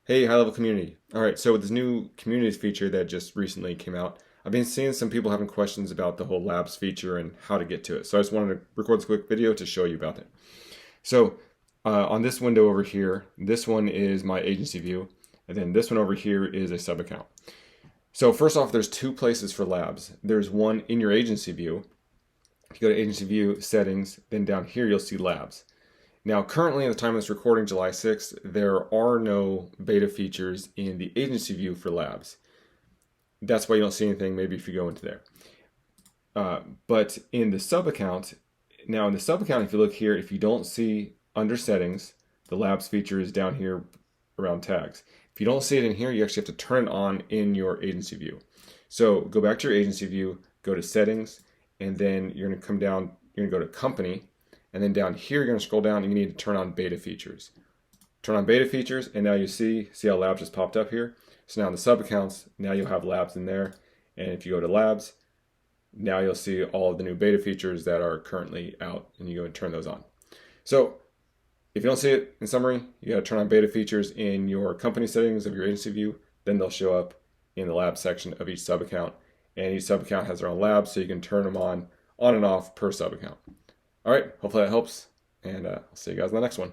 Hey, high-level community. All right, so with this new communities feature that just recently came out, I've been seeing some people having questions about the whole labs feature and how to get to it. So I just wanted to record this quick video to show you about it. So on this window over here, this one is my agency view, and then this one over here is a sub account. So first off, there's two places for labs. There's one in your agency view. If you go to agency view, settings, then down here you'll see labs. Now, currently, at the time of this recording, July 6th, there are no beta features in the agency view for labs. That's why you don't see anything, maybe if you go into there. But in the sub account, now in the sub account, if you look here, if you don't see under settings, the labs feature is down here around tags. If you don't see it in here, you actually have to turn it on in your agency view. So go back to your agency view, go to settings, and then you're going to come down, you're going to go to company. And then down here, you're going to scroll down and you need to turn on beta features. Turn on beta features, and now you see how labs just popped up here. So now in the sub accounts, now you'll have labs in there. And if you go to labs, now you'll see all of the new beta features that are currently out, and you go and turn those on. So if you don't see it, in summary, you got to turn on beta features in your company settings of your agency view. Then they'll show up in the lab section of each sub account. And each sub account has their own labs, so you can turn them on and off per sub account. All right, hopefully that helps, and I'll see you guys in the next one.